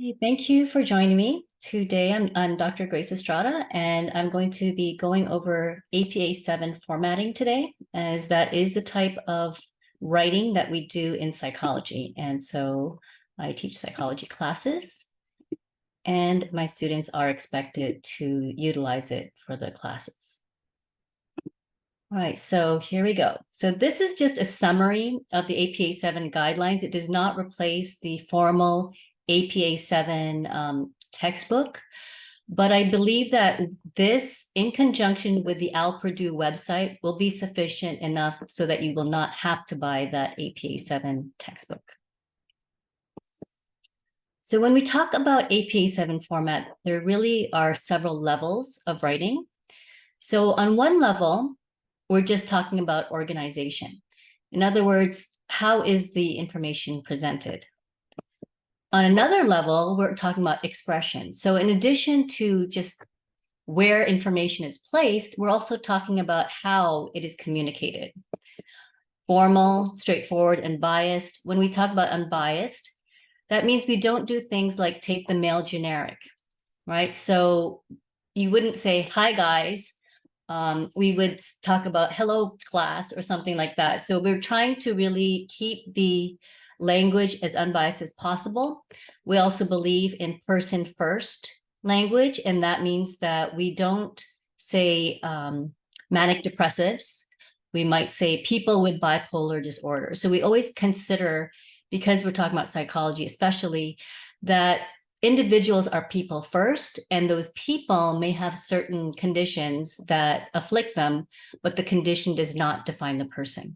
Hey, thank you for joining me. Today, I'm Dr. Grace Estrada, and I'm going to be going over APA 7 formatting today, as that is the type of writing that we do in psychology. And so I teach psychology classes, and my students are expected to utilize it for the classes. All right, so here we go. So this is just a summary of the APA 7 guidelines. It does not replace the formal APA 7 textbook, but I believe that this, in conjunction with the Al Purdue website, will be sufficient enough so that you will not have to buy that APA 7 textbook. So when we talk about APA 7 format, there really are several levels of writing. So on one level, we're just talking about organization. In other words, how is the information presented? On another level, we're talking about expression. So in addition to just where information is placed, we're also talking about how it is communicated. Formal, straightforward, and biased. When we talk about unbiased, that means we don't do things like take the male generic, right? So you wouldn't say, hi guys, we would talk about hello class or something like that. So we're trying to really keep the language as unbiased as possible. We also believe in person first language, and that means that we don't say manic depressives. We might say people with bipolar disorder. So we always consider, because we're talking about psychology especially, that individuals are people first, and those people may have certain conditions that afflict them, but the condition does not define the person.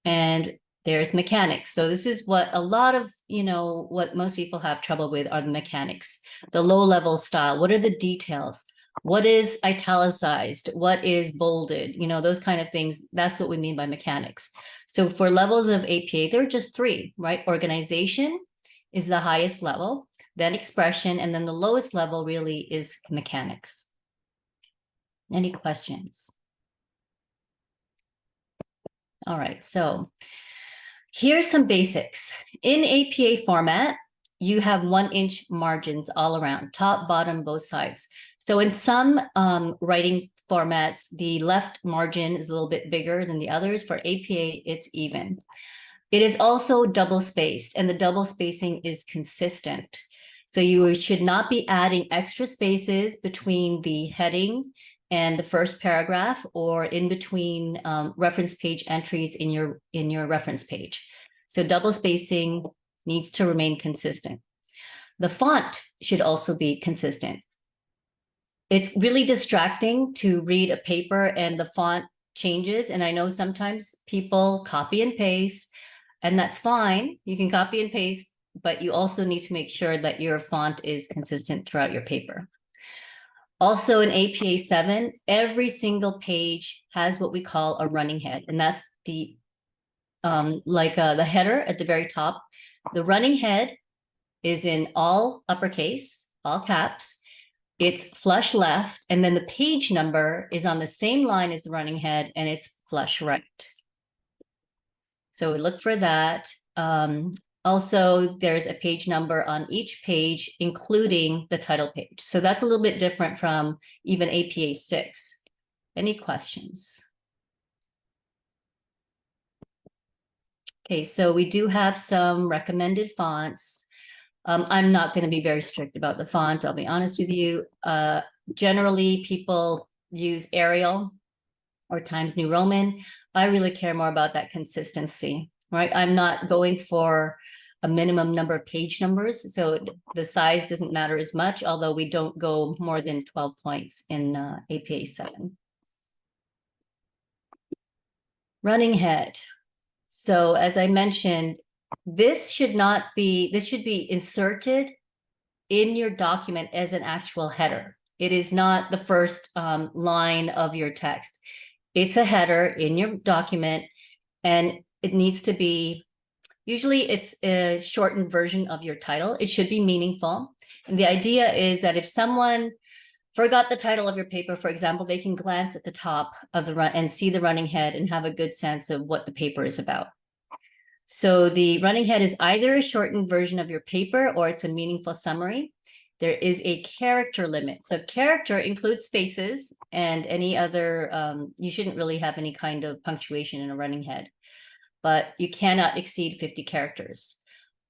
And there's mechanics. So this is what a lot of, what most people have trouble with are the mechanics, the low level style. What are the details? What is italicized? What is bolded? Those kind of things. That's what we mean by mechanics. So for levels of APA, there are just three, right? Organization is the highest level, then expression, and then the lowest level really is mechanics. Any questions? All right, so here's some basics. In APA format, you have 1-inch margins all around, top, bottom, both sides. So in some writing formats, the left margin is a little bit bigger than the others. For APA, it's even. It is also double spaced, and the double spacing is consistent. So you should not be adding extra spaces between the heading and the first paragraph, or in between reference page entries in your reference page. So double spacing needs to remain consistent. The font should also be consistent. It's really distracting to read a paper and the font changes. And I know sometimes people copy and paste, and that's fine. You can copy and paste, but you also need to make sure that your font is consistent throughout your paper. Also in APA 7, every single page has what we call a running head, and that's the the header at the very top. The running head is in all uppercase, all caps. It's flush left, and then the page number is on the same line as the running head, and it's flush right. So we look for that. Also, there's a page number on each page, including the title page. So that's a little bit different from even APA 6. Any questions? Okay, so we do have some recommended fonts. I'm not going to be very strict about the font, I'll be honest with you. Generally, people use Arial or Times New Roman. I really care more about that consistency, right? I'm not going for a minimum number of page numbers, so the size doesn't matter as much, although we don't go more than 12 points in APA 7. Running head. So as I mentioned, this should be inserted in your document as an actual header. It is not the first line of your text. It's a header in your document, and it needs to be, usually it's a shortened version of your title. It should be meaningful. And the idea is that if someone forgot the title of your paper, for example, they can glance at the top of the run and see the running head and have a good sense of what the paper is about. So the running head is either a shortened version of your paper or it's a meaningful summary. There is a character limit. So character includes spaces and any other, you shouldn't really have any kind of punctuation in a running head, but you cannot exceed 50 characters.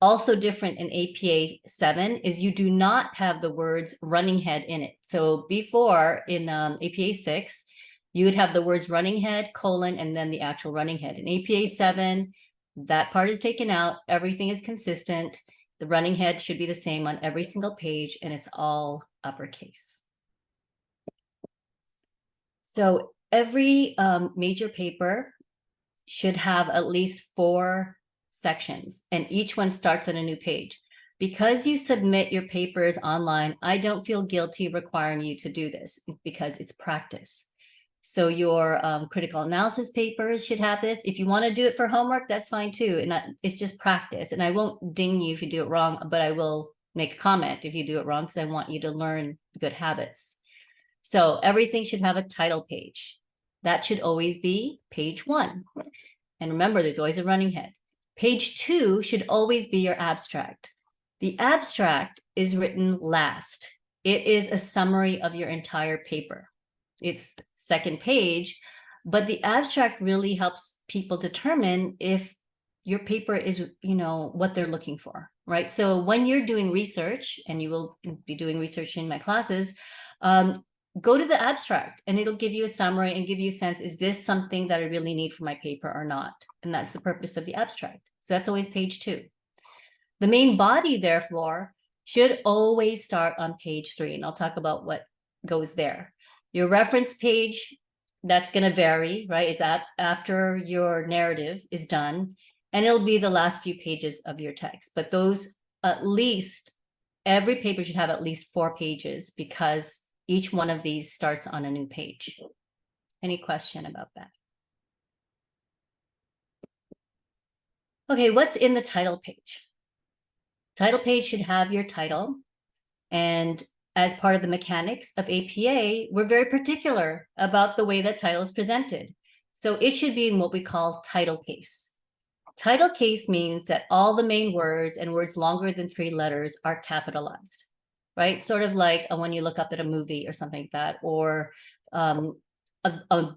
Also different in APA 7 is you do not have the words running head in it. So before in APA 6, you would have the words running head, colon, and then the actual running head. In APA 7, that part is taken out. Everything is consistent. The running head should be the same on every single page, and it's all uppercase. So every major paper should have at least 4 sections, and each one starts on a new page. Because you submit your papers online, I don't feel guilty requiring you to do this because it's practice. So your critical analysis papers should have this. If you want to do it for homework, that's fine too. And it's just practice. And I won't ding you if you do it wrong, but I will make a comment if you do it wrong because I want you to learn good habits. So everything should have a title page. That should always be page 1. And remember, there's always a running head. Page 2 should always be your abstract. The abstract is written last. It is a summary of your entire paper. It's second page, but the abstract really helps people determine if your paper is, what they're looking for, right? So when you're doing research, and you will be doing research in my classes, go to the abstract and it'll give you a summary and give you a sense, is this something that I really need for my paper or not? And that's the purpose of the abstract. So that's always page 2. The main body, therefore, should always start on page 3. And I'll talk about what goes there. Your reference page, that's going to vary, right? It's after your narrative is done, and it'll be the last few pages of your text. But those, at least, every paper should have at least 4 pages because each one of these starts on a new page. Any question about that? Okay, what's in the title page? Title page should have your title, and as part of the mechanics of APA, we're very particular about the way that title is presented. So it should be in what we call title case. Title case means that all the main words and words longer than 3 letters are capitalized, right? Sort of like when you look up at a movie or something like that, or a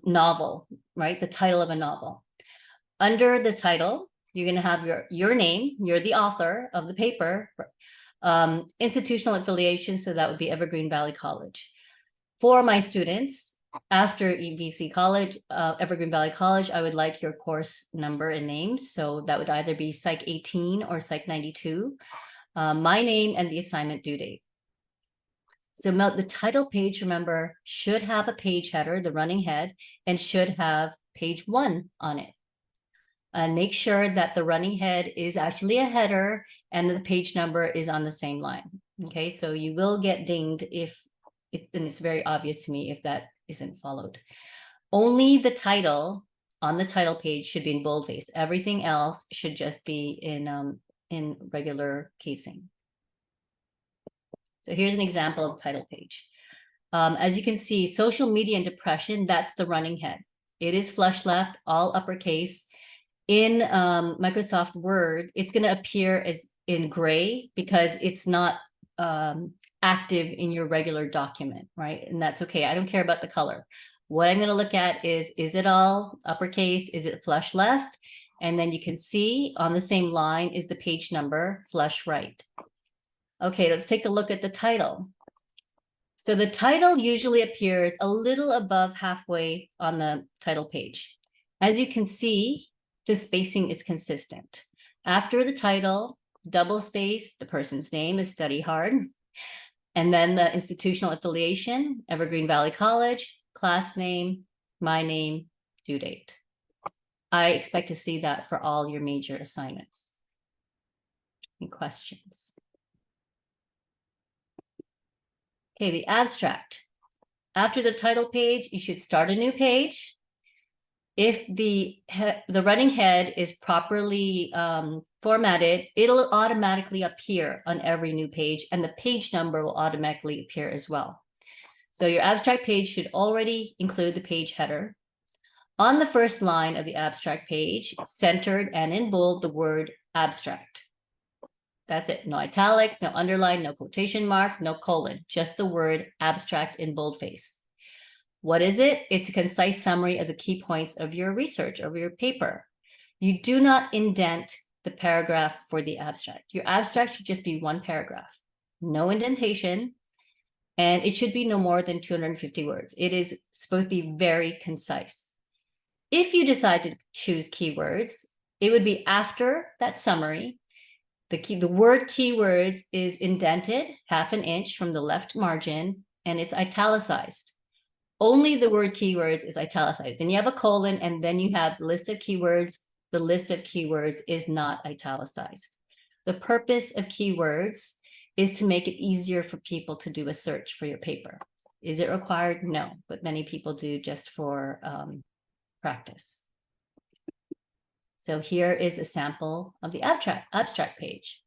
novel, right? The title of a novel. Under the title, you're going to have your name. You're the author of the paper. Institutional affiliation, so that would be Evergreen Valley College. For my students, after EVC College, Evergreen Valley College, I would like your course number and name. So that would either be Psych 18 or Psych 92, my name and the assignment due date. So the title page, remember, should have a page header, the running head, and should have page 1 on it. And make sure that the running head is actually a header and the page number is on the same line. Okay, so you will get dinged if it's very obvious to me if that isn't followed. Only the title on the title page should be in boldface. Everything else should just be in regular casing. So here's an example of title page. As you can see, social media and depression, that's the running head. It is flush left, all uppercase. In Microsoft Word, it's going to appear as in gray because it's not active in your regular document, right? And that's okay. I don't care about the color. What I'm going to look at is it all uppercase? Is it flush left? And then you can see on the same line is the page number, flush right. Okay, let's take a look at the title. So the title usually appears a little above halfway on the title page. As you can see, the spacing is consistent. After the title, double space, the person's name is Study Hard. And then the institutional affiliation, Evergreen Valley College, class name, my name, due date. I expect to see that for all your major assignments. Any questions? Okay, the abstract. After the title page, you should start a new page. If the running head is properly formatted, it'll automatically appear on every new page, and the page number will automatically appear as well. So your abstract page should already include the page header. On the first line of the abstract page, centered and in bold, the word abstract. That's it. No italics, no underline, no quotation mark, no colon, just the word abstract in boldface. What is it? It's a concise summary of the key points of your research, of your paper. You do not indent the paragraph for the abstract. Your abstract should just be one paragraph, no indentation, and it should be no more than 250 words. It is supposed to be very concise. If you decide to choose keywords, it would be after that summary. The word keywords is indented 1/2 inch from the left margin, and it's italicized. Only the word keywords is italicized. Then you have a colon, and then you have the list of keywords. The list of keywords is not italicized. The purpose of keywords is to make it easier for people to do a search for your paper. Is it required? No, but many people do just for practice. So here is a sample of the abstract page.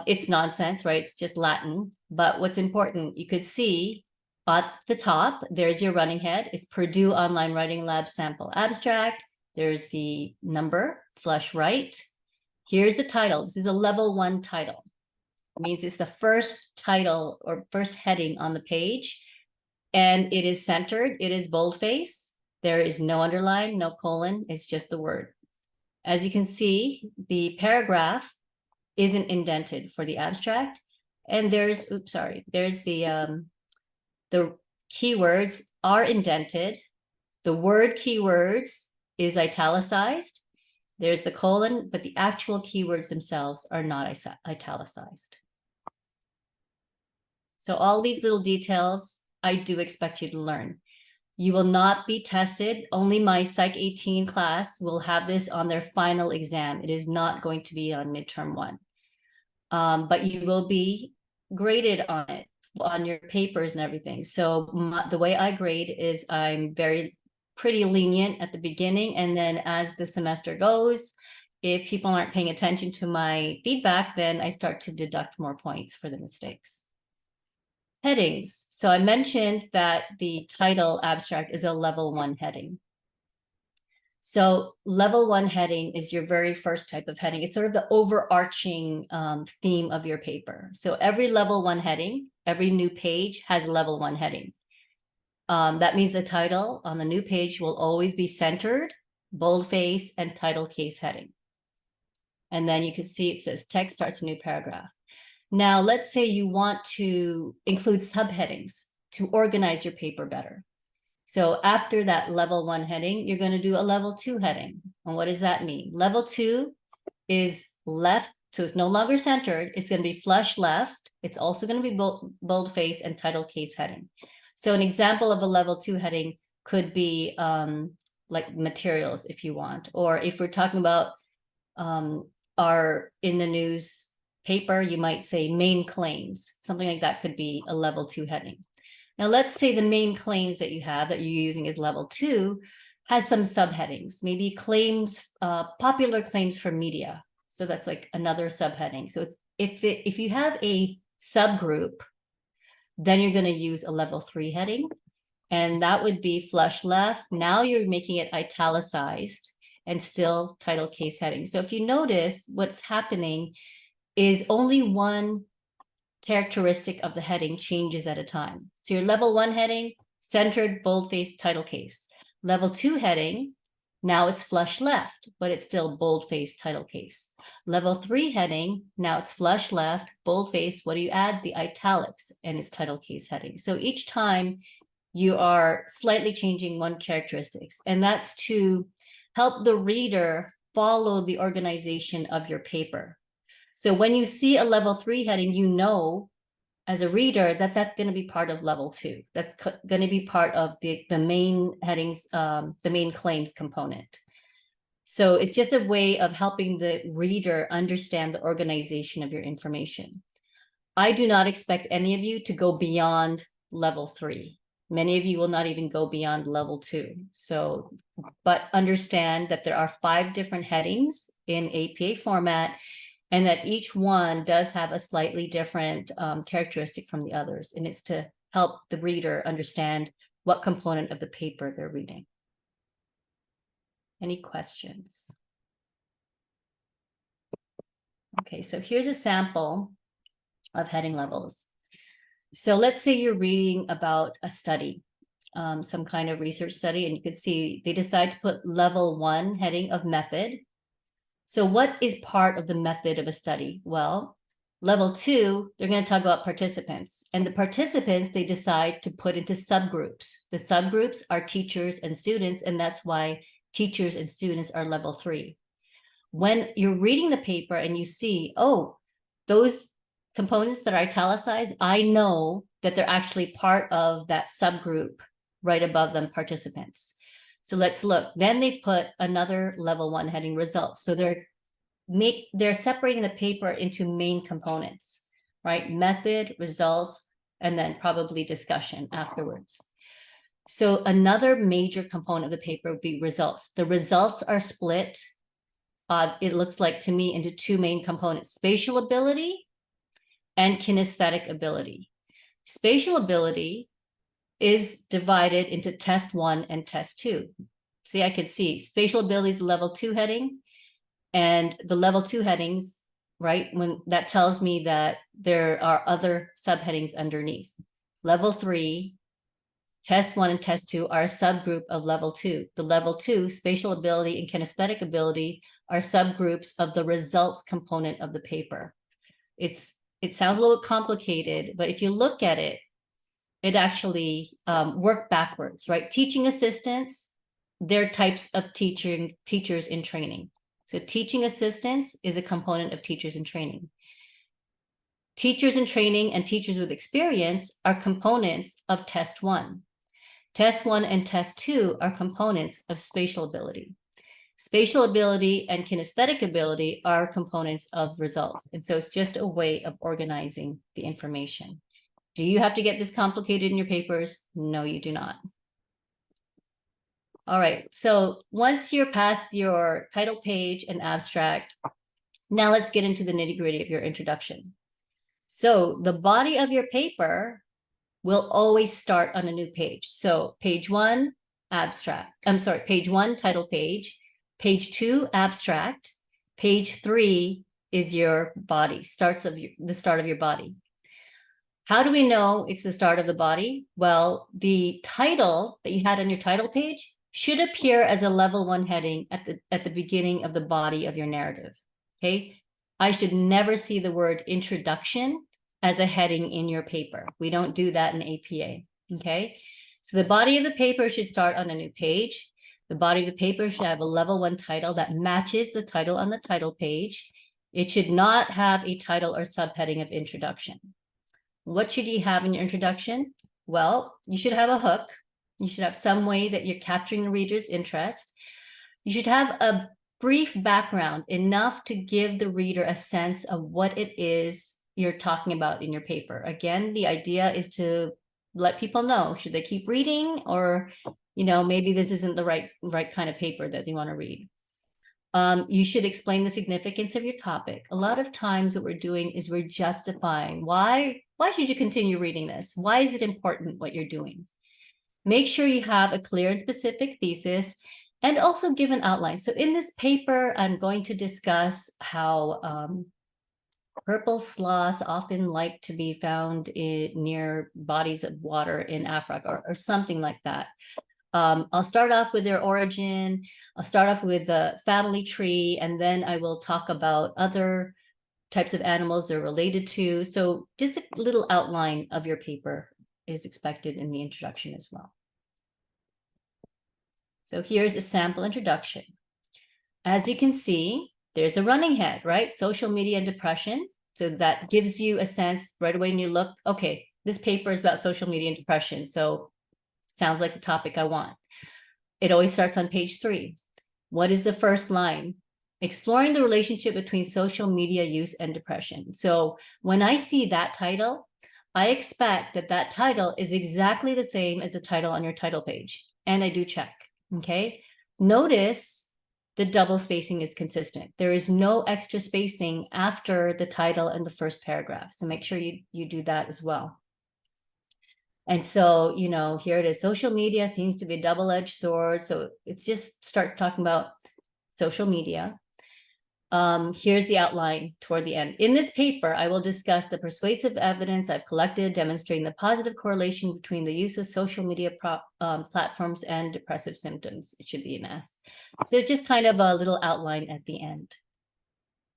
It's nonsense, right? It's just Latin, but what's important, you could see at the top, there's your running head. It's Purdue Online Writing Lab sample abstract. There's the number, flush right. Here's the title. This is a level 1 title. It means it's the first title or first heading on the page, and it is centered. It is boldface. There is no underline, no colon. It's just the word. As you can see, the paragraph isn't indented for the abstract, and there's the keywords are indented. The word keywords is italicized. There's the colon, but the actual keywords themselves are not italicized. So all these little details, I do expect you to learn. You will not be tested. Only my Psych 18 class will have this on their final exam. It is not going to be on midterm 1. But you will be graded on it, on your papers and everything. So the way I grade is I'm pretty lenient at the beginning. And then as the semester goes, if people aren't paying attention to my feedback, then I start to deduct more points for the mistakes. Headings. So I mentioned that the title abstract is a level 1 heading. So level 1 heading is your very first type of heading. It's sort of the overarching theme of your paper. So every level 1 heading, every new page has a level 1 heading. That means the title on the new page will always be centered, boldface, and title case heading. And then you can see it says text starts a new paragraph. Now, let's say you want to include subheadings to organize your paper better. So after that level 1 heading, you're going to do a level 2 heading. And what does that mean? Level 2 is left, so it's no longer centered. It's going to be flush left. It's also going to be boldface and title case heading. So an example of a level 2 heading could be like materials, if you want, or if we're talking about our in the news paper, you might say main claims. Something like that could be a level 2 heading. Now, let's say the main claims that you have that you're using is level 2 has some subheadings, maybe claims, popular claims for media. So that's like another subheading. So it's if you have a subgroup, then you're going to use a level 3 heading, and that would be flush left. Now you're making it italicized and still title case heading. So if you notice, what's happening is only one characteristic of the heading changes at a time. So your level 1 heading, centered, boldface, title case. Level 2 heading, now it's flush left, but it's still boldface, title case. Level 3 heading, now it's flush left, boldface. What do you add? The italics, and it's title case heading. So each time you are slightly changing one characteristics, and that's to help the reader follow the organization of your paper. So when you see a level 3 heading, you know, as a reader, that that's going to be part of level 2. That's going to be part of the main headings, the main claims component. So it's just a way of helping the reader understand the organization of your information. I do not expect any of you to go beyond level 3. Many of you will not even go beyond level 2. So, but understand that there are 5 different headings in APA format, and that each one does have a slightly different characteristic from the others. And it's to help the reader understand what component of the paper they're reading. Any questions? Okay, so here's a sample of heading levels. So let's say you're reading about a study, some kind of research study, and you can see they decide to put level 1 heading of method. So what is part of the method of a study? Well, level 2, they're going to talk about participants, and the participants they decide to put into subgroups. The subgroups are teachers and students, and that's why teachers and students are level 3. When you're reading the paper and you see, oh, those components that are italicized, I know that they're actually part of that subgroup right above them, participants. So let's look. Then they put another level 1 heading, results. So they're separating the paper into main components, right? Method, results, and then probably discussion afterwards. So another major component of the paper would be results. The results are split, it looks like to me, into 2 main components: spatial ability and kinesthetic ability. Spatial ability is divided into test 1 and test 2. See, I can see spatial ability is level 2 heading, and the level 2 headings, right, when that tells me that there are other subheadings underneath. Level 3, test 1 and test 2 are a subgroup of level 2. The level 2, spatial ability and kinesthetic ability, are subgroups of the results component of the paper. It sounds a little complicated, but if you look at it, it actually worked backwards, right? Teaching assistants, they're types of teachers in training. So teaching assistants is a component of teachers in training. Teachers in training and teachers with experience are components of test 1. Test 1 and test 2 are components of spatial ability. Spatial ability and kinesthetic ability are components of results. And so it's just a way of organizing the information. Do you have to get this complicated in your papers? No, you do not. All right, so once you're past your title page and abstract, now let's get into the nitty-gritty of your introduction. So the body of your paper will always start on a new page. So page 1, page 1, title page. Page 2, abstract. Page 3 is your body, the start of your body. How do we know it's the start of the body? Well, the title that you had on your title page should appear as a level 1 heading at the beginning of the body of your narrative. Okay, I should never see the word introduction as a heading in your paper. We don't do that in APA. Okay, so the body of the paper should start on a new page. The body of the paper should have a level 1 title that matches the title on the title page. It should not have a title or subheading of introduction. What should you have in your introduction? Well, you should have a hook. You should have some way that you're capturing the reader's interest. You should have a brief background, enough to give the reader a sense of what it is you're talking about in your paper. Again, the idea is to let people know, should they keep reading, or maybe this isn't the right kind of paper that they want to read. You should explain the significance of your topic. A lot of times what we're doing is we're justifying why should you continue reading this? Why is it important what you're doing? Make sure you have a clear and specific thesis, and also give an outline. So in this paper, I'm going to discuss how purple sloths often like to be found near bodies of water in Africa, or something like that. I'll start off with their origin. I'll start off with the family tree, and then I will talk about other types of animals they're related to. So just a little outline of your paper is expected in the introduction as well. So here's a sample introduction. As you can see, there's a running head, right? Social media and depression. So that gives you a sense right away when you look, okay, this paper is about social media and depression. So sounds like the topic I want. It always starts on page 3. What is the first line? Exploring the relationship between social media use and depression. So when I see that title, I expect that title is exactly the same as the title on your title page. And I do check, okay? Notice the double spacing is consistent. There is no extra spacing after the title and the first paragraph. So make sure you do that as well. And so, here it is. Social media seems to be a double-edged sword. So it's just start talking about social media. Here's the outline toward the end. In this paper, I will discuss the persuasive evidence I've collected demonstrating the positive correlation between the use of social media platforms and depressive symptoms. It should be an S. So it's just kind of a little outline at the end.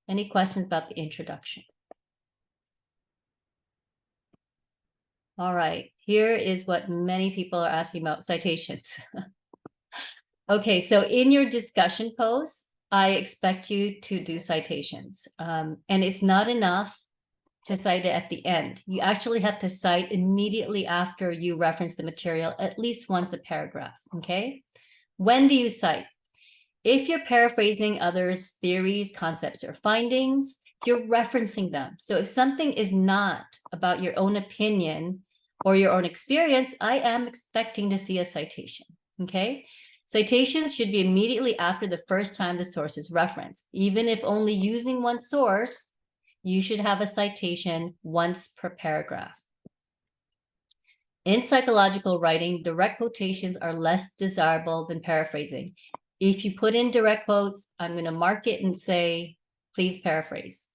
Any questions about the introduction? All right, here is what many people are asking about: citations. Okay, so in your discussion posts, I expect you to do citations. And it's not enough to cite it at the end. You actually have to cite immediately after you reference the material, at least once a paragraph, okay? When do you cite? If you're paraphrasing others' theories, concepts, or findings, you're referencing them. So if something is not about your own opinion or your own experience, I am expecting to see a citation, okay? Citations should be immediately after the first time the source is referenced. Even if only using one source, you should have a citation once per paragraph. In psychological writing, direct quotations are less desirable than paraphrasing. If you put in direct quotes, I'm going to mark it and say, please paraphrase.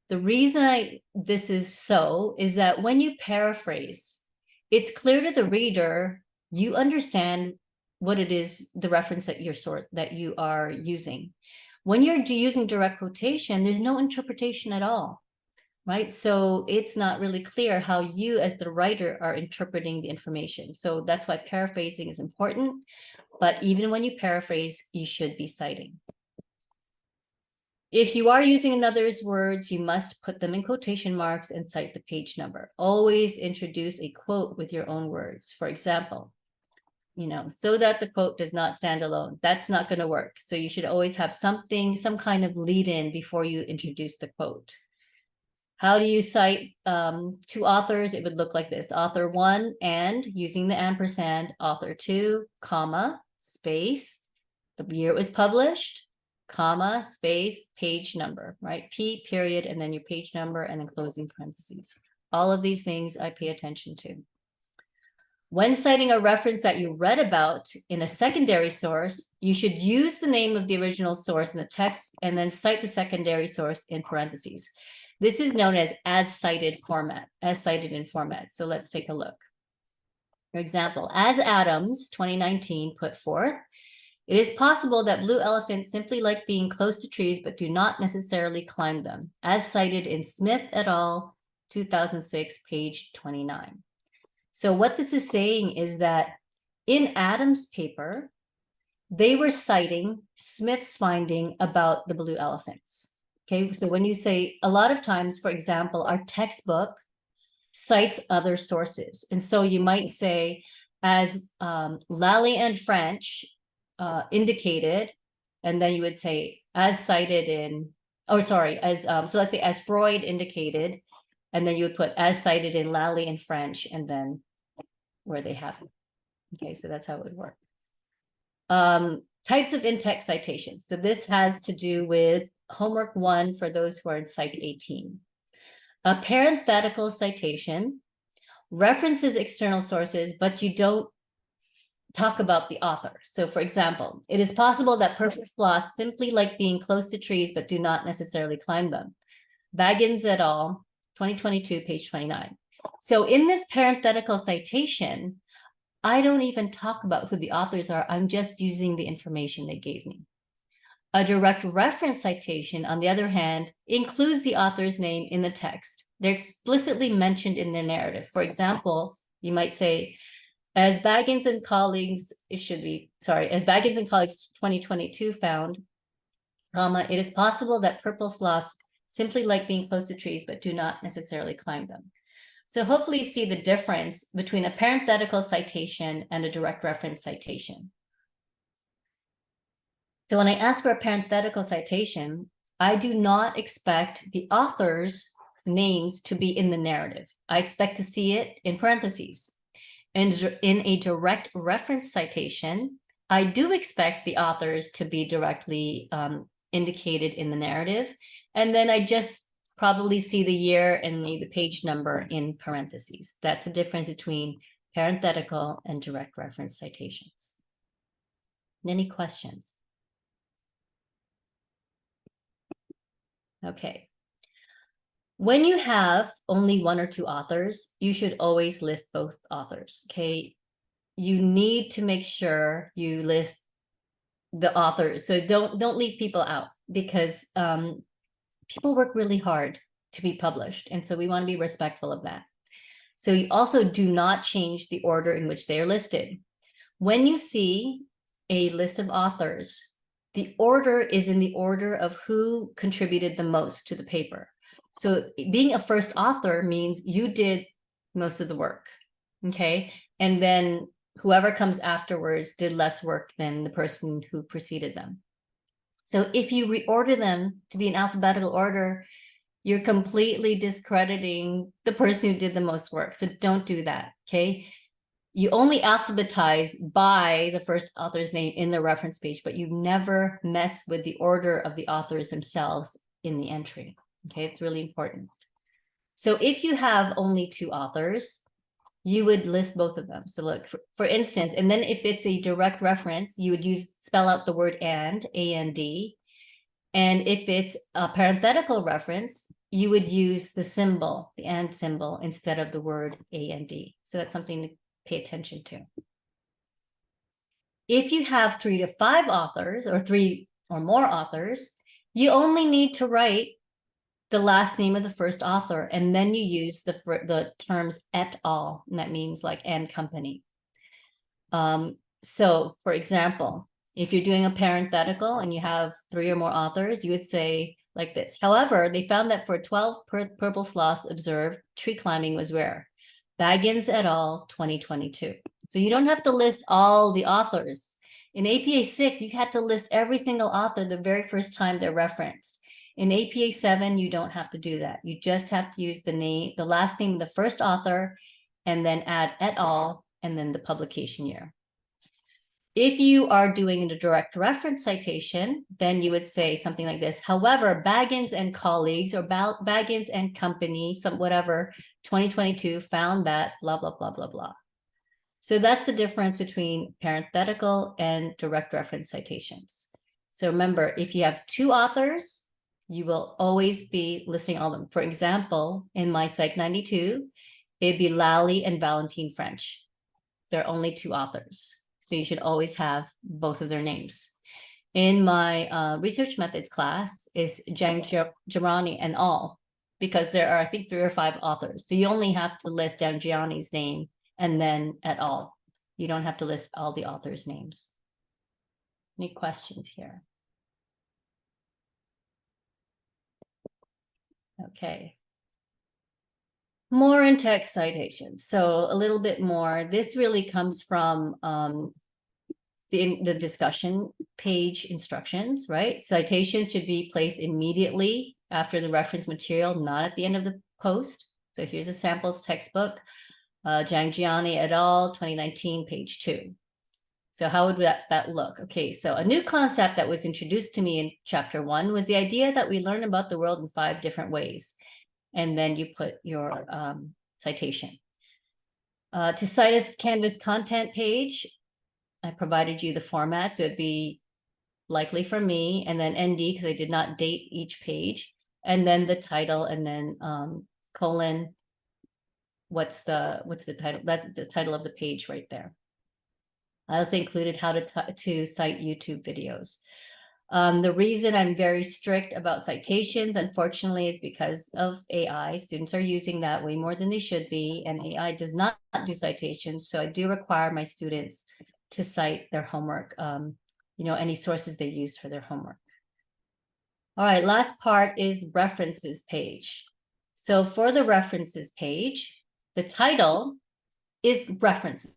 The reason this is so is that when you paraphrase, it's clear to the reader, you understand what it is, the reference that you are using. When you're using direct quotation, there's no interpretation at all, right? So it's not really clear how you as the writer are interpreting the information. So that's why paraphrasing is important. But even when you paraphrase, you should be citing. If you are using another's words, you must put them in quotation marks and cite the page number. Always introduce a quote with your own words. For example, so that the quote does not stand alone. That's not going to work. So you should always have something, some kind of lead in before you introduce the quote. How do you cite two authors? It would look like this: author one, and using the ampersand, author two, comma, space, the year it was published, comma, space, page number, right? P period, and then your page number, and then closing parentheses. All of these things I pay attention to. When citing a reference that you read about in a secondary source, you should use the name of the original source in the text and then cite the secondary source in parentheses. This is known as cited format, as cited in format. So let's take a look. For example, as Adams, 2019, put forth, it is possible that blue elephants simply like being close to trees, but do not necessarily climb them, as cited in Smith et al., 2006, page 29. So what this is saying is that in Adams' paper, they were citing Smith's finding about the blue elephants. Okay, so when you say, a lot of times, for example, our textbook cites other sources. And so you might say, as Lally and French indicated, and then you would say, as cited in, so let's say, as Freud indicated, and then you would put as cited in Lally and French, and then where they have it. Okay, so that's how it would work. Types of in-text citations. So this has to do with homework 1 for those who are in Psych 18. A parenthetical citation references external sources, but you don't talk about the author. So for example, it is possible that purple sloths simply like being close to trees, but do not necessarily climb them. Baggins et al., 2022, page 29. So in this parenthetical citation, I don't even talk about who the authors are. I'm just using the information they gave me. A direct reference citation, on the other hand, includes the author's name in the text. They're explicitly mentioned in their narrative. For example, you might say, as Baggins and colleagues, as Baggins and colleagues 2022 found, comma, it is possible that purple sloths simply like being close to trees, but do not necessarily climb them. So hopefully you see the difference between a parenthetical citation and a direct reference citation. So when I ask for a parenthetical citation, I do not expect the author's names to be in the narrative. I expect to see it in parentheses. And in a direct reference citation, I do expect the authors to be directly indicated in the narrative. And then I just probably see the year and the page number in parentheses. That's the difference between parenthetical and direct reference citations. Any questions? Okay. When you have only one or two authors, you should always list both authors, okay? You need to make sure you list the authors. So don't leave people out, because people work really hard to be published. And so we want to be respectful of that. So you also do not change the order in which they are listed. When you see a list of authors, the order is in the order of who contributed the most to the paper. So being a first author means you did most of the work, okay? And then whoever comes afterwards did less work than the person who preceded them. So if you reorder them to be in alphabetical order, you're completely discrediting the person who did the most work. So don't do that, okay? You only alphabetize by the first author's name in the reference page, but you never mess with the order of the authors themselves in the entry, okay? It's really important. So if you have only two authors, you would list both of them. So look, for instance, and then if it's a direct reference, you would spell out the word and, A-N-D. And if it's a parenthetical reference, you would use the symbol, the and symbol, instead of the word A-N-D. So that's something to pay attention to. If you have 3 to 5 authors or 3 or more authors, you only need to write the last name of the first author, and then you use the terms et al, and that means like and company. So for example, if you're doing a parenthetical and you have 3 or more authors, you would say like this. However, they found that for 12 purple sloths observed, tree climbing was rare. Baggins et al. 2022. So you don't have to list all the authors. In APA 6, you had to list every single author the very first time they're referenced. In APA 7, you don't have to do that. You just have to use the last name of the first author, and then add et al, and then the publication year. If you are doing a direct reference citation, then you would say something like this. However, Baggins and colleagues, or Baggins and company, whatever, 2022 found that blah, blah, blah, blah, blah. So that's the difference between parenthetical and direct reference citations. So remember, if you have 2 authors, you will always be listing all of them. For example, in my Psych 92, it'd be Lally and Valentine French. There are only 2 authors. So you should always have both of their names. In my research methods class is Zhang Girani and al, because there are, I think, 3 or 5 authors. So you only have to list Zhang Girani's name and then et al. You don't have to list all the authors' names. Any questions here? Okay. More in-text citations. So a little bit more. This really comes from the discussion page instructions, right? Citations should be placed immediately after the reference material, not at the end of the post. So here's a sample textbook, Zhang Jiani et al., 2019, page 2. So how would that look? Okay, so a new concept that was introduced to me in chapter 1 was the idea that we learn about the world in 5 different ways. And then you put your citation. To cite a Canvas content page, I provided you the format, so it'd be likely for me, and then ND, because I did not date each page, and then the title, and then colon, what's the title? That's the title of the page right there. I also included how to cite YouTube videos. The reason I'm very strict about citations, unfortunately, is because of AI. Students are using that way more than they should be, and AI does not do citations. So I do require my students to cite their homework, any sources they use for their homework. All right, last part is references page. So for the references page, the title is references.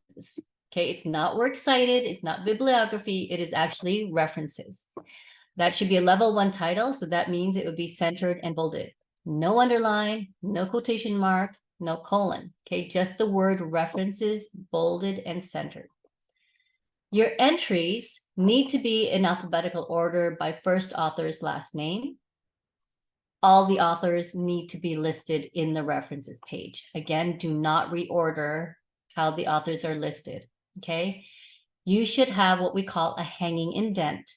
Okay, it's not works cited, it's not bibliography, it is actually references. That should be a level 1 title, so that means it would be centered and bolded. No underline, no quotation mark, no colon. Okay, just the word references, bolded and centered. Your entries need to be in alphabetical order by first author's last name. all the authors need to be listed in the references page. Again, do not reorder how the authors are listed, okay? You should have what we call a hanging indent.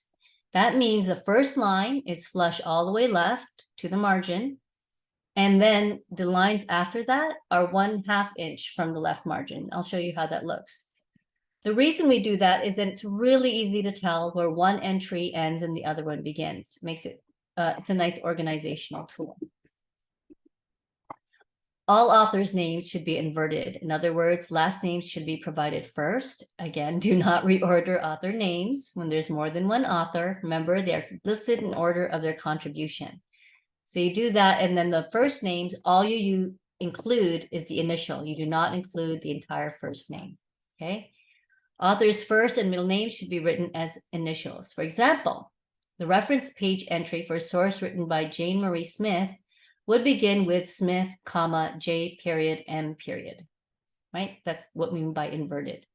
That means the first line is flush all the way left to the margin, and then the lines after that are 1/2 inch from the left margin. I'll show you how that looks. The reason we do that is that it's really easy to tell where one entry ends and the other one begins. It makes it, it's a nice organizational tool. All authors' names should be inverted. In other words, last names should be provided first. Again, do not reorder author names when there's more than one author. Remember, they are listed in order of their contribution. So you do that, and then the first names, all you include is the initial. You do not include the entire first name, okay? Author's first and middle names should be written as initials. For example, the reference page entry for a source written by Jane Marie Smith would begin with Smith, comma, J period, M period, right? That's what we mean by inverted.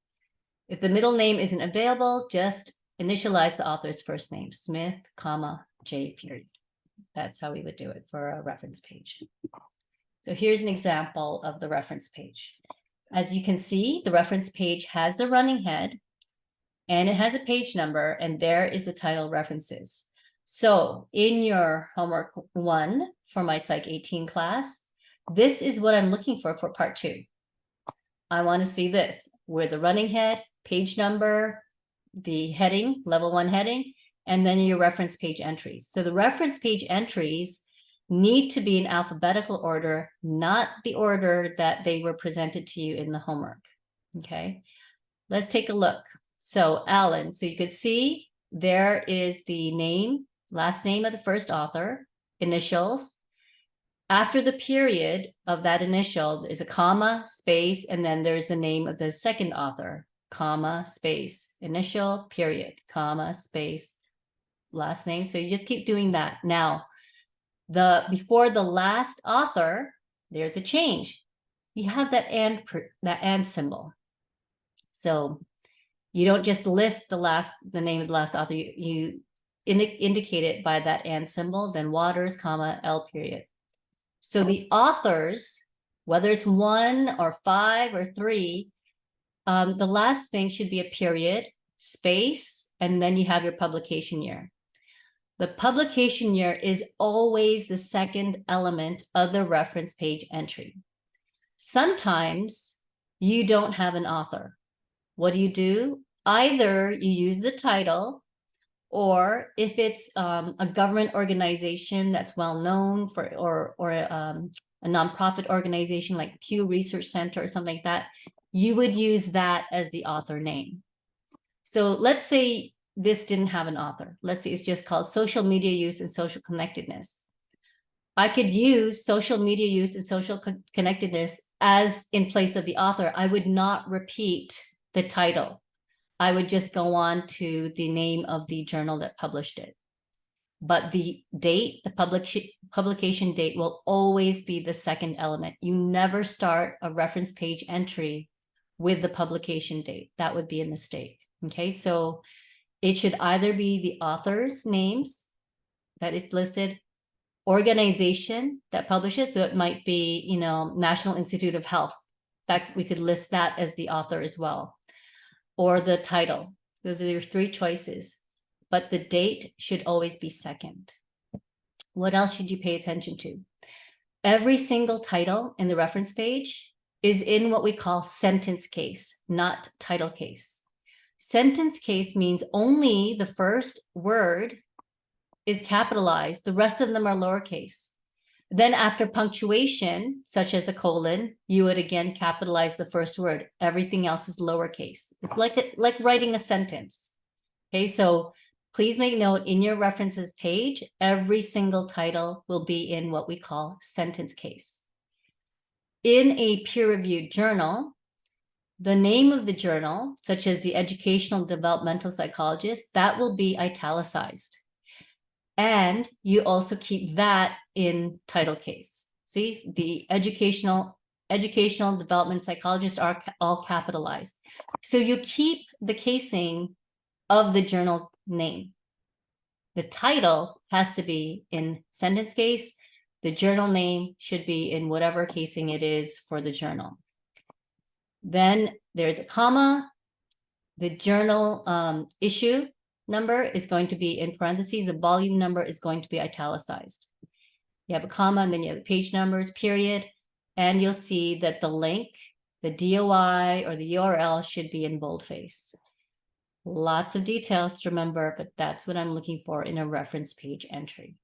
If the middle name isn't available, just initialize the author's first name, Smith, comma, J period. That's how we would do it for a reference page. So here's an example of the reference page. As you can see, the reference page has the running head and it has a page number, and there is the title references. So in your homework 1 for my Psych 18 class, this is what I'm looking for part 2. I want to see this, where the running head, page number, the heading, level 1 heading, and then your reference page entries. So the reference page entries need to be in alphabetical order, not the order that they were presented to you in the homework. Okay, let's take a look. So Alan, so you could see there is the name, last name of the first author, initials. After the period of that initial is a comma, space, and then there's the name of the second author, comma, space, initial, period, comma, space, last name. So you just keep doing that. Now, before the last author, there's a change. You have that and symbol. So you don't just list the name of the last author. You indicate it by that and symbol, then Waters, comma, L period. So the authors, whether it's 1 or 5 or 3, the last thing should be a period, space, and then you have your publication year. The publication year is always the second element of the reference page entry. Sometimes you don't have an author. What do? Either you use the title, or if it's a government organization that's well known for, or a nonprofit organization like Pew Research Center or something like that, you would use that as the author name. So let's say this didn't have an author. Let's say it's just called social media use and social connectedness. I could use social media use and social connectedness as in place of the author. I would not repeat the title. I would just go on to the name of the journal that published it. But the date, the publication date will always be the second element. You never start a reference page entry with the publication date. That would be a mistake. Okay, so it should either be the author's names that is listed, organization that publishes, so it might be, you know, National Institute of Health, that we could list that as the author as well, or the title. Those are your 3 choices, but the date should always be second. What else should you pay attention to? Every single title in the reference page is in what we call sentence case, not title case. Sentence case means only the first word is capitalized. The rest of them are lowercase. Then after punctuation, such as a colon, you would again capitalize the first word. Everything else is lowercase. It's like writing a sentence. Okay, so please make note, in your references page, every single title will be in what we call sentence case. In a peer-reviewed journal, the name of the journal, such as the Educational Developmental Psychologist, that will be italicized. And you also keep that in title case. See, the educational development psychologists are all capitalized. So you keep the casing of the journal name. The title has to be in sentence case. The journal name should be in whatever casing it is for the journal. Then there's a comma. The journal issue number is going to be in parentheses. The volume number is going to be italicized. You have a comma, and then you have the page numbers, period. And you'll see that the link, the DOI or the URL should be in boldface. Lots of details to remember, but that's what I'm looking for in a reference page entry.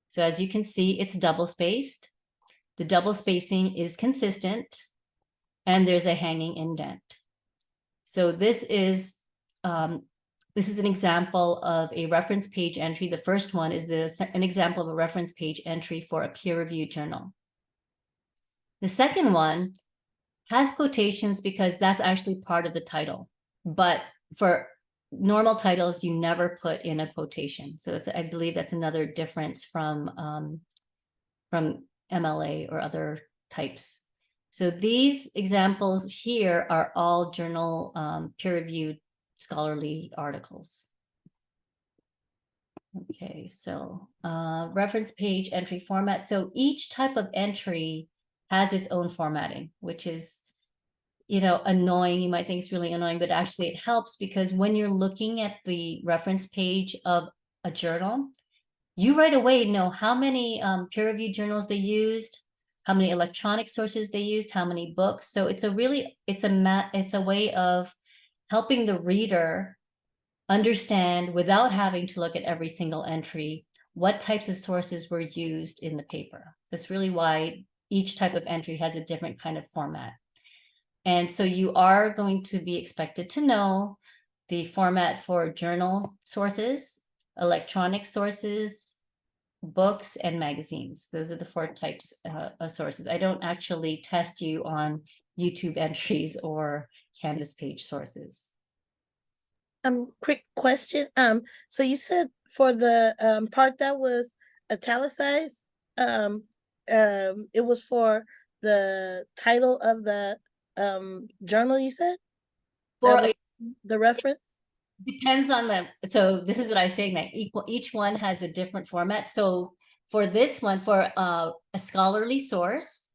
So as you can see, it's double spaced. The double spacing is consistent, and there's a hanging indent. So this is an example of a reference page entry. The first one is an example of a reference page entry for a peer-reviewed journal. The second one has quotations because that's actually part of the title. But for normal titles, you never put in a quotation. So I believe that's another difference from MLA or other types. So these examples here are all journal peer-reviewed scholarly articles. Okay, so reference page entry format. So each type of entry has its own formatting, which is, annoying. You might think it's really annoying, but actually it helps because when you're looking at the reference page of a journal, you right away know how many peer-reviewed journals they used, how many electronic sources they used, how many books. So it's a way of helping the reader understand, without having to look at every single entry, what types of sources were used in the paper. That's really why each type of entry has a different kind of format. And so you are going to be expected to know the format for journal sources, electronic sources, books, and magazines. Those are the 4 types of sources. I don't actually test you on YouTube entries or Canvas page sources. Quick question. So you said for the part that was italicized, it was for the title of the journal, you said? For the reference? Depends on so this is what I was saying, that each one has a different format. So for this one, for a scholarly source,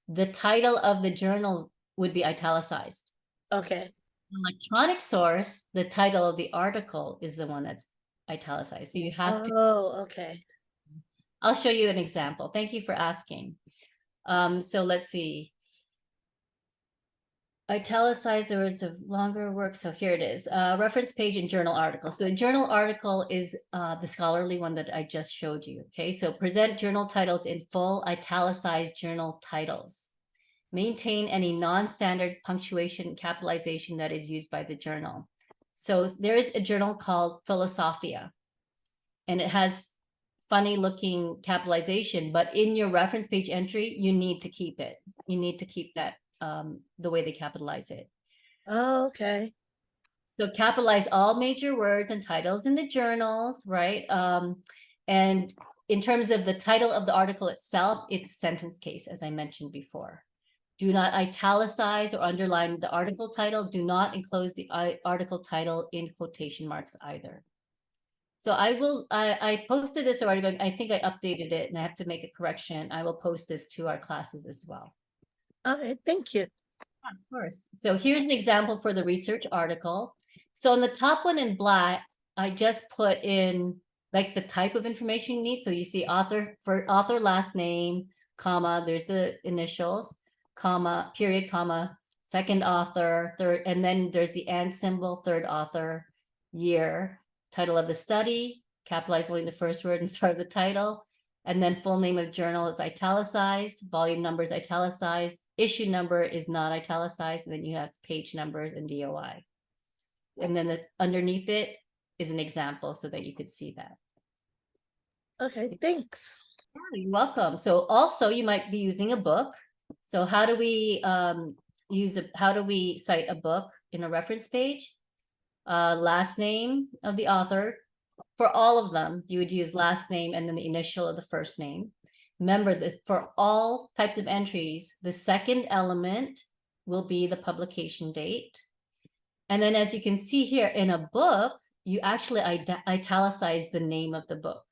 the title of the journal would be italicized. Okay. Electronic source, the title of the article is the one that's italicized. So you have to. Oh, okay. I'll show you an example. Thank you for asking. So let's see. Italicized the words of longer work. So here it is. Reference page and journal article. So a journal article is the scholarly one that I just showed you. Okay, so present journal titles in full, italicized journal titles. Maintain any non-standard punctuation capitalization that is used by the journal. So there is a journal called Philosophia, and it has funny looking capitalization, but in your reference page entry, you need to keep it. You need to keep that the way they capitalize it. Oh, okay. So capitalize all major words and titles in the journals, right? And in terms of the title of the article itself, it's sentence case, as I mentioned before. Do not italicize or underline the article title. Do not enclose the article title in quotation marks either. So I posted this already, but I think I updated it and I have to make a correction. I will post this to our classes as well. All right, thank you. Of course. So here's an example for the research article. So on the top one in black, I just put in like the type of information you need. So you see author last name, comma, there's the initials, comma, period, comma, second author, third, and then there's the and symbol, third author, year, title of the study, capitalize only the first word and start of the title. And then full name of journal is italicized, volume number is italicized, issue number is not italicized, and then you have page numbers and DOI. And then underneath it is an example so that you could see that. Okay, thanks. You're welcome. So also you might be using a book. So how do we cite a book in a reference page? Last name of the author. For all of them, you would use last name and then the initial of the first name. Remember that for all types of entries, the second element will be the publication date. And then as you can see here in a book, you actually italicize the name of the book.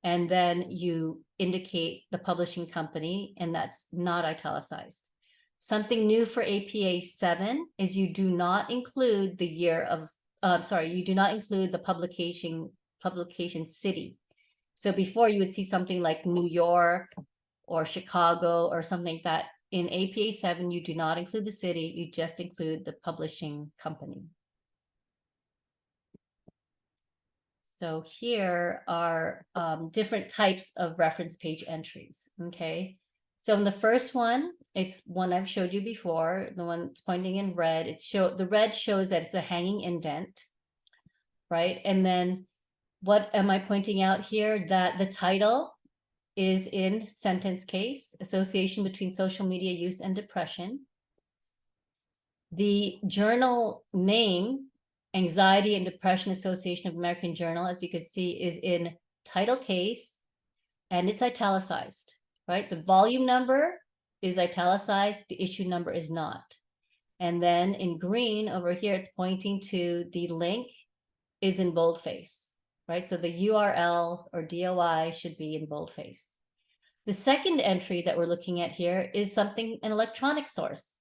and then you indicate the publishing company, and that's not italicized. Something new for APA 7 is you do not include the year of, you do not include the publication city. So before you would see something like New York or Chicago or something like that. In APA 7, you do not include the city, you just include the publishing company. So here are different types of reference page entries, okay? So in the first one, it's one I've showed you before, the one that's pointing in red. The red shows that it's a hanging indent, right? And then what am I pointing out here? That the title is in sentence case, association between social media use and depression. The journal name, Anxiety and Depression Association of American Journal, as you can see, is in title case, and it's italicized, right? The volume number is italicized, the issue number is not. And then in green over here, it's pointing to the link is in boldface, right? So the URL or DOI should be in boldface. The second entry that we're looking at here is something, an electronic source.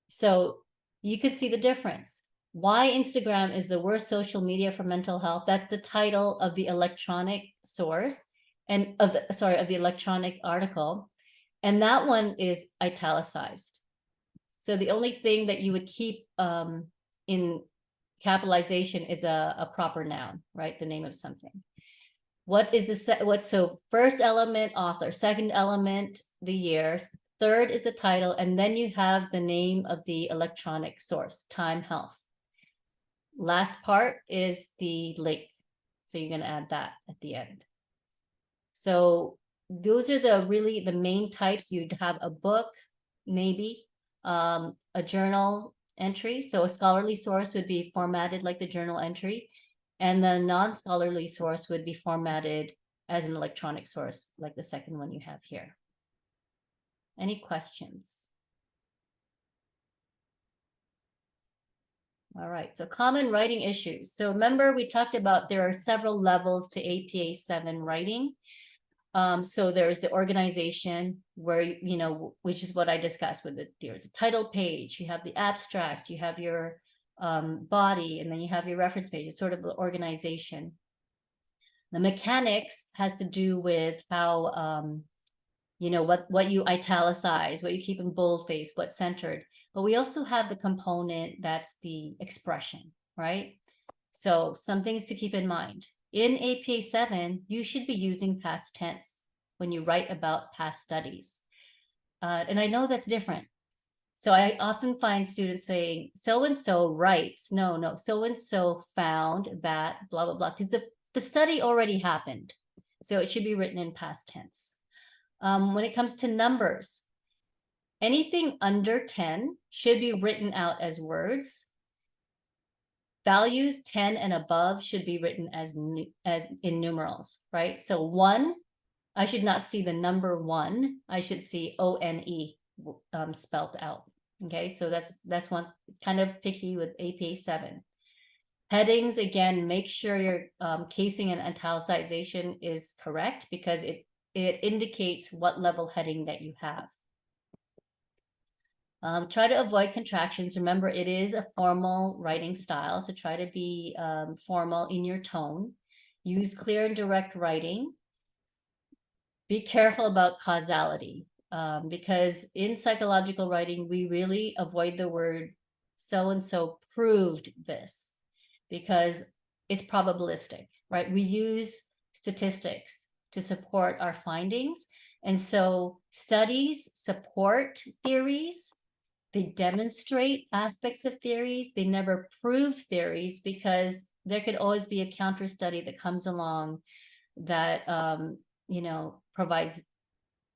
So you could see the difference. Why Instagram is the worst social media for mental health. That's the title of the electronic source and of the electronic article. And that one is italicized. So the only thing that you would keep in capitalization is a proper noun, right? The name of something. What is so first element, author, second element, the year, third is the title, and then you have the name of the electronic source, Time Health. Last part is the link. So you're going to add that at the end. So those are the main types. You'd have a book, maybe, a journal entry. So a scholarly source would be formatted like the journal entry, and the non-scholarly source would be formatted as an electronic source, like the second one you have here. Any questions? All right, so common writing issues. So remember, we talked about there are several levels to APA 7 writing. So there's the organization where, you know, which is what I discussed with it. There's a title page, you have the abstract, you have your body, and then you have your reference page. It's sort of the organization. The mechanics has to do with how, you know, what you italicize, what you keep in boldface, what's centered. But we also have the component that's the expression, right? So some things to keep in mind. In APA 7, you should be using past tense when you write about past studies. And I know that's different. So I often find students saying, so-and-so writes, no, so-and-so found that, blah, blah, blah, because the study already happened. So it should be written in past tense. When it comes to numbers, anything under 10 should be written out as words. Values 10 and above should be written as in numerals, right? So 1, I should not see the number 1. I should see O-N-E spelled out. Okay, so that's one, kind of picky with APA 7. Headings, again, make sure your casing and italicization is correct, because it indicates what level heading that you have. Try to avoid contractions. Remember, it is a formal writing style, so try to be formal in your tone. Use clear and direct writing. Be careful about causality, because in psychological writing, we really avoid the word so-and-so proved this, because it's probabilistic, right? We use statistics to support our findings. And so studies support theories. They demonstrate aspects of theories. They never prove theories, because there could always be a counter study that comes along that, you know, provides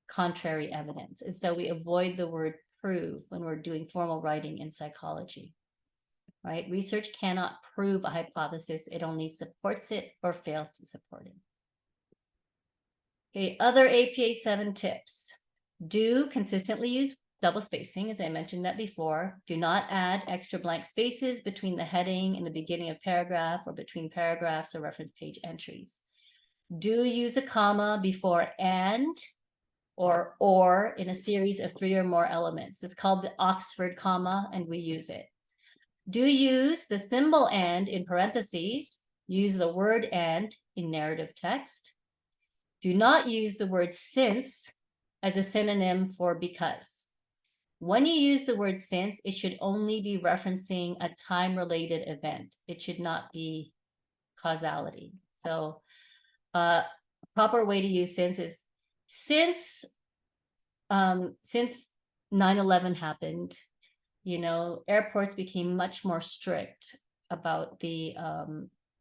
contrary evidence. And so we avoid the word prove when we're doing formal writing in psychology, right? Research cannot prove a hypothesis. It only supports it or fails to support it. Okay, other APA 7 tips. Do consistently use double spacing, as I mentioned that before. Do not add extra blank spaces between the heading and the beginning of paragraph, or between paragraphs or reference page entries. Do use a comma before and or in a series of 3 or more elements. It's called the Oxford comma, and we use it. Do use the symbol and in parentheses. Use the word and in narrative text. Do not use the word since as a synonym for because. When you use the word since, it should only be referencing a time-related event. It should not be causality. So proper way to use since is since 9/11 happened, airports became much more strict about the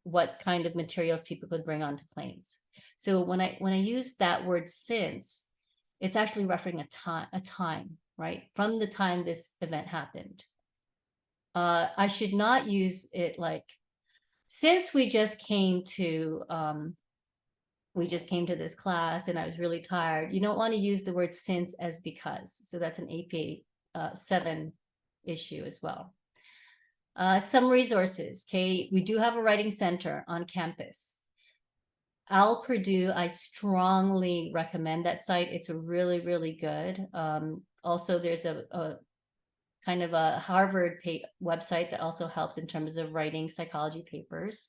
what kind of materials people could bring onto planes. So when I use that word since, it's actually referring a time, right? From the time this event happened. I should not use it like, since we just came to this class and I was really tired. You don't want to use the word since as because. So that's an APA 7 issue as well. Some resources, okay? We do have a writing center on campus. Al Purdue, I strongly recommend that site. It's really, really good. Also, there's a kind of a Harvard website that also helps in terms of writing psychology papers.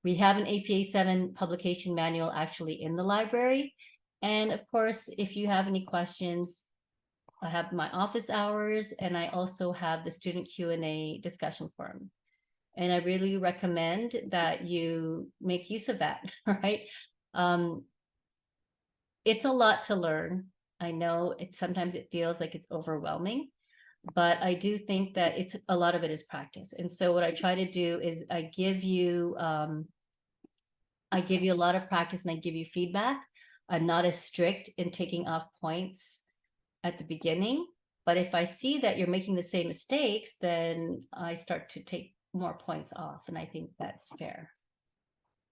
We have an APA 7 publication manual actually in the library. And of course, if you have any questions, I have my office hours, and I also have the student Q&A discussion forum. And I really recommend that you make use of that, right? It's a lot to learn. I know sometimes it feels like it's overwhelming, but I do think that a lot of it is practice. And so what I try to do is I give you a lot of practice and I give you feedback. I'm not as strict in taking off points at the beginning, but if I see that you're making the same mistakes, then I start to take more points off, and I think that's fair.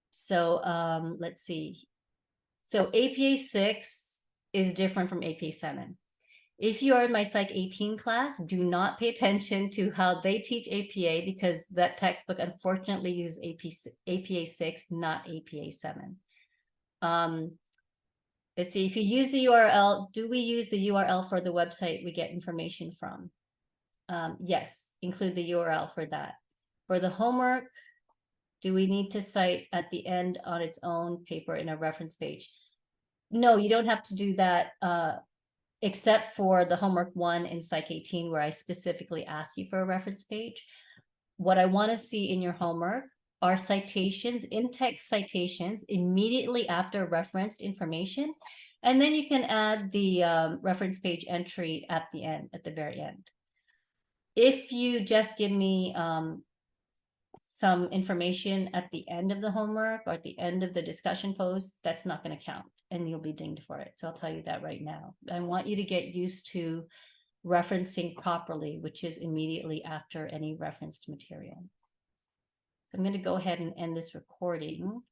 So let's see. So APA 6 is different from APA 7. If you are in my Psych 18 class, do not pay attention to how they teach APA, because that textbook unfortunately uses APA 6, not APA 7. Let's see, if you use the URL, do we use the URL for the website we get information from? Yes, include the URL for that. For the homework, do we need to cite at the end on its own paper in a reference page? No, you don't have to do that, except for the homework 1 in Psych 18, where I specifically ask you for a reference page. What I want to see in your homework are citations, in-text citations immediately after referenced information. And then you can add the reference page entry at the end, at the very end. If you just give me some information at the end of the homework or at the end of the discussion post, that's not going to count and you'll be dinged for it. So I'll tell you that right now. I want you to get used to referencing properly, which is immediately after any referenced material. I'm going to go ahead and end this recording.